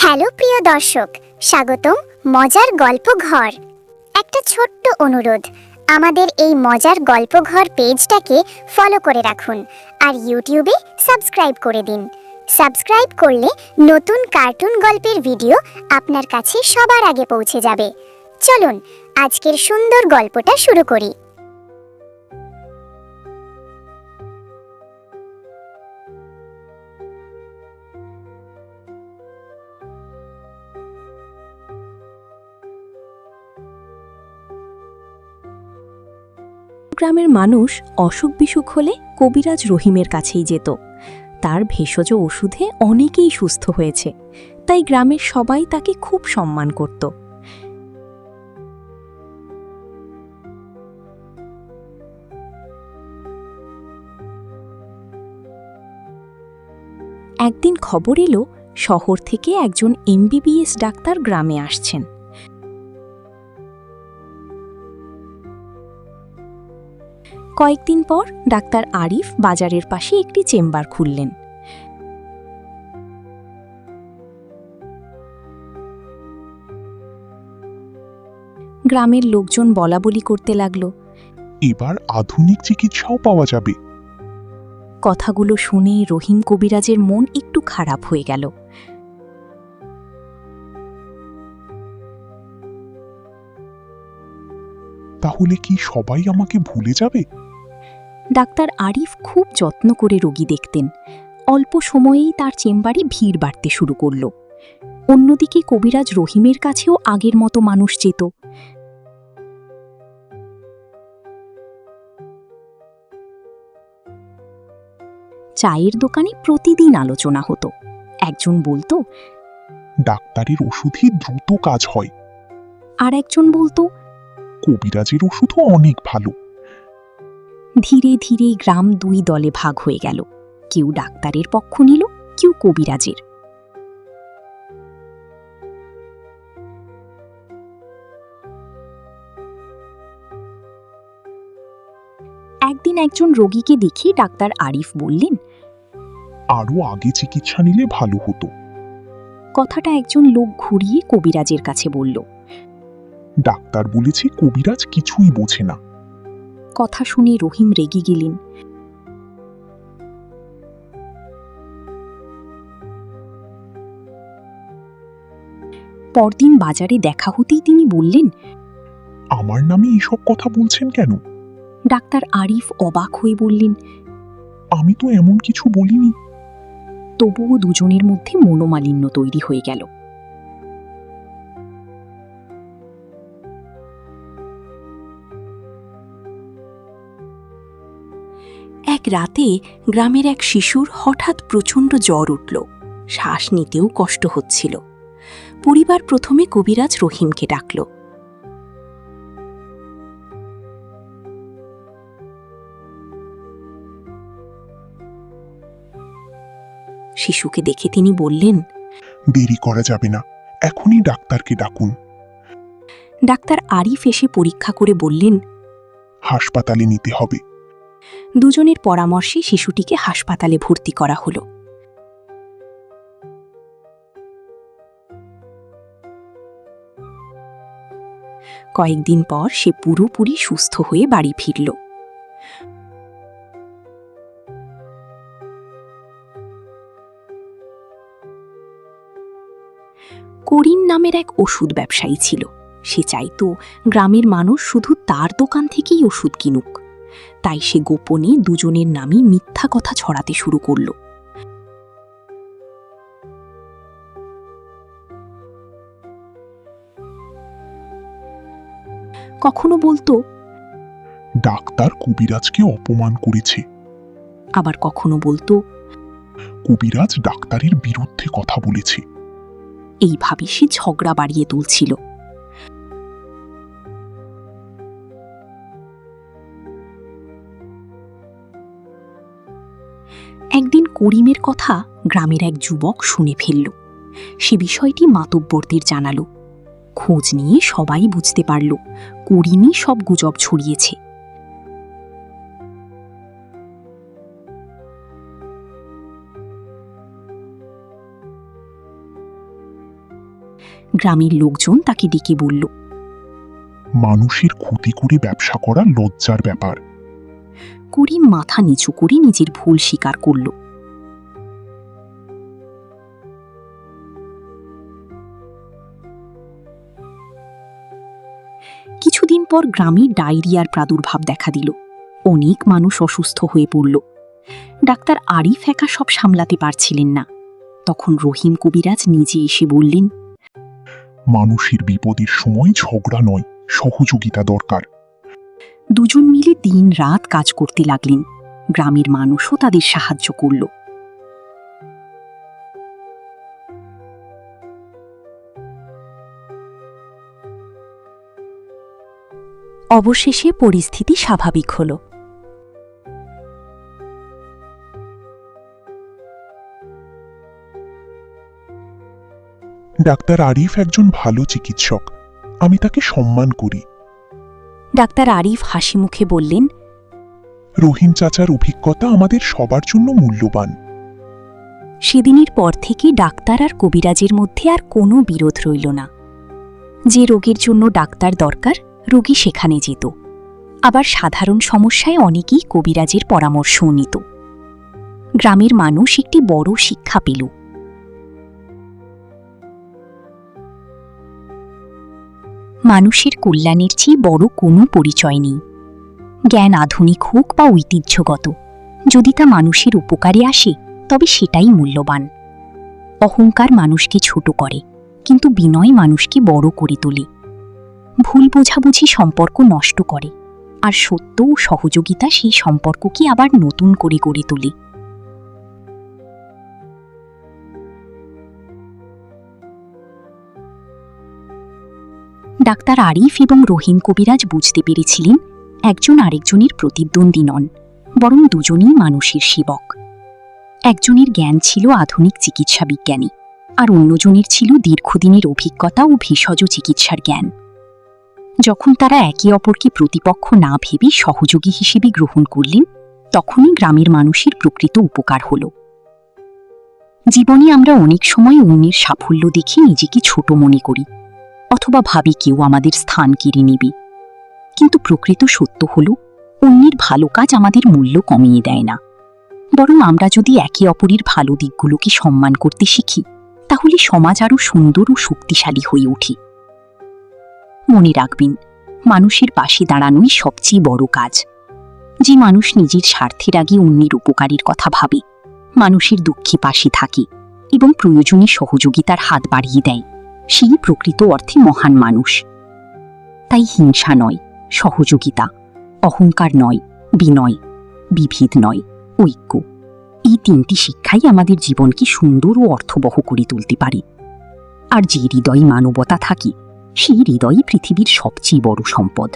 Hello প্রিয় দর্শক, স্বাগতম মজার গল্প ঘর। একটা ছোট্ট অনুরোধ, আমাদের এই মজার গল্প ঘর পেজটাকে ফলো করে রাখুন আর ইউটিউবে সাবস্ক্রাইব করে দিন। সাবস্ক্রাইব করলে নতুন কার্টুন গল্পের ভিডিও আপনার কাছে সবার আগে পৌঁছে যাবে। চলুন আজকের সুন্দর গল্পটা শুরু করি। গ্রামের মানুষ অসুখ বিসুখ হলে কবিরাজ রহিমের কাছেই যেত। তার ভেষজ ওষুধে অনেকেই সুস্থ হয়েছে, তাই গ্রামের সবাই তাকে খুব সম্মান করত। একদিন খবর এলো শহর থেকে একজন এমবিবিএস ডাক্তার গ্রামে আসছেন। কয়েকদিন পর ডাক্তার আরিফ বাজারের পাশে একটি চেম্বার খুললেন। গ্রামের লোকজন বলাবলি করতে লাগল, এবার আধুনিক চিকিৎসাও পাওয়া যাবে। কথাগুলো শুনে রহিম কবিরাজের মন একটু খারাপ হয়ে গেল। তাহলে কি সবাই আমাকে ভুলে যাবে? ডাক্তার আরিফ খুব যত্ন করে রোগী দেখতেন। অল্প সময়েই তার চেম্বারে ভিড় বাড়তে শুরু করল। অন্যদিকে কবিরাজ রহিমের কাছেও আগের মতো মানুষ যেত। চায়ের দোকানে প্রতিদিন আলোচনা হতো। একজন বলতো, ডাক্তারের ওষুধই দ্রুত কাজ হয়। আর একজন বলতো, কবিরাজের ওষুধও অনেক ভালো। ধীরে ধীরে গ্রাম দুই দলে ভাগ হয়ে গেল। কেউ ডাক্তারের পক্ষ নিল, কেউ কবিরাজের। একদিন একজন রোগীকে দেখে ডাক্তার আরিফ বললেন, আরও আগে চিকিৎসা নিলে ভালো হতো। কথাটা একজন লোক ঘুরিয়ে কবিরাজের কাছে বলল। ডাক্তার বলেছে কবিরাজ কিছুই বোঝে না। কথা শুনে রহিম রেগে গেলেন। পরদিন বাজারে দেখা হতেই তিনি বললেন, আমার নামে এসব কথা বলছেন কেন? ডাক্তার আরিফ অবাক হয়ে বললেন, আমি তো এমন কিছু বলিনি। তবুও দুজনের মধ্যে মনোমালিন্য তৈরি হয়ে গেল। এক রাতে গ্রামের এক শিশুর হঠাৎ প্রচণ্ড জ্বর উঠল। শ্বাস নিতেও কষ্ট হচ্ছিল। পরিবার প্রথমে কবিরাজ রহিমকে ডাকল। শিশুকে দেখে তিনি বললেন, দেরি করা যাবে না, এখনই ডাক্তারকে ডাকুন। ডাক্তার আরিফ এসে পরীক্ষা করে বললেন, হাসপাতালে নিতে হবে। দুজনের পরামর্শে শিশুটিকে হাসপাতালে ভর্তি করা হলো। কয়েকদিন পর সে পুরোপুরি সুস্থ হয়ে বাড়ি ফিরল। করিম নামের এক ওষুধ ব্যবসায়ী ছিল। সে চাইতো গ্রামের মানুষ শুধু তার দোকান থেকেই ওষুধ কিনুক। তাই সে গোপনে দুজনের নামে মিথ্যা কথা ছড়াতে শুরু করল। কখনো বলতো, ডাক্তার কবিরাজকে অপমান করেছে। আবার কখনো বলতো, কবিরাজ ডাক্তারের বিরুদ্ধে কথা বলেছে। এইভাবে সে ঝগড়া বাড়িয়ে তুলছিল। একদিন করিমের কথা গ্রামের এক যুবক শুনে ফেলল। সে বিষয়টি মাতব্বরদের জানালো। খোঁজ নিয়ে সবাই বুঝতে পারল করিমই সব গুজব ছড়িয়েছে। গ্রামের লোকজন তাকে ডেকে বলল, মানুষের ক্ষতি করে ব্যবসা করা লজ্জার ব্যাপার। করিম মাথা নিচু করে নিজের ভুল স্বীকার করল। কিছুদিন পর গ্রামে ডায়রিয়ার প্রাদুর্ভাব দেখা দিল। অনেক মানুষ অসুস্থ হয়ে পড়ল। ডাক্তার আরিফ একা সব সামলাতে পারছিলেন না। তখন রহিম কবিরাজ নিজে এসে বললেন, মানুষের বিপদের সময় ঝগড়া নয়, সহযোগিতা দরকার। দুজন মিলে দিন রাত কাজ করতে লাগলেন। গ্রামের মানুষও তাদের সাহায্য করল। অবশেষে পরিস্থিতি স্বাভাবিক হল। ডাক্তার আরিফ একজন ভালো চিকিৎসক, আমি তাকে সম্মান করি। ডাক্তার আরিফ হাসি মুখে বললেন, রহিম চাচার অভিজ্ঞতা আমাদের সবার জন্য মূল্যবান। সেদিনের পর থেকে ডাক্তার আর কবিরাজের মধ্যে আর কোনো বিরোধ রইল না। যে রোগের জন্য ডাক্তার দরকার, রোগী সেখানে যেত। আবার সাধারণ সমস্যায় অনেকেই কবিরাজের পরামর্শও নিত। গ্রামের মানুষ একটি বড় শিক্ষা পেল। মানুষের কল্যাণের চেয়ে বড় কোনো পরিচয় নেই। জ্ঞান আধুনিক হোক বা ঐতিহ্যগত, যদি তা মানুষের উপকারে আসে তবে সেটাই মূল্যবান। অহংকার মানুষকে ছোট করে, কিন্তু বিনয় মানুষকে বড় করে তোলে। ভুল বোঝাবুঝি সম্পর্ক নষ্ট করে, আর সত্য ও সহযোগিতা সেই সম্পর্ককে আবার নতুন করে গড়ে তোলে। ডাক্তার আরিফ এবং রহিম কবিরাজ বুঝতে পেরেছিলেন, একজন আরেকজনের প্রতিদ্বন্দ্বী নন, বরং দুজনেই মানুষের সেবক। একজনের জ্ঞান ছিল আধুনিক চিকিৎসা বিজ্ঞানী, আর অন্যজনের ছিল দীর্ঘদিনের অভিজ্ঞতা ও ভেষজ চিকিৎসার জ্ঞান। যখন তারা একে অপরকে প্রতিপক্ষ না ভেবে সহযোগী হিসেবে গ্রহণ করলেন, তখনই গ্রামের মানুষের প্রকৃত উপকার হল। জীবনে আমরা অনেক সময় অন্যের সাফল্য দেখে নিজেকে ছোট মনে করি, অথবা ভাবি কেউ আমাদের স্থান কেড়ে নেবে। কিন্তু প্রকৃত সত্য হল, অন্যের ভালো কাজ আমাদের মূল্য কমিয়ে দেয় না। বরং আমরা যদি একে অপরের ভালো দিকগুলোকে সম্মান করতে শিখি, তাহলে সমাজ আরও সুন্দর ও শক্তিশালী হয়ে ওঠে। মনে রাখবেন, মানুষের পাশে দাঁড়ানোই সবচেয়ে বড় কাজ। যে মানুষ নিজের স্বার্থের আগে অন্যের উপকারের কথা ভাবে, মানুষের দুঃখে পাশে থাকে এবং প্রয়োজনে সহযোগিতার হাত বাড়িয়ে দেয়, সেই প্রকৃত অর্থে মহান মানুষ। তাই হিংসা নয়, সহযোগিতা; অহংকার নয়, বিনয়; বিভেদ নয়, ঐক্য। এই তিনটি শিক্ষাই আমাদের জীবনকে সুন্দর ও অর্থবহ করে তুলতে পারে। আর যে হৃদয়ে মানবতা থাকে, সেই হৃদয়ই পৃথিবীর সবচেয়ে বড় সম্পদ।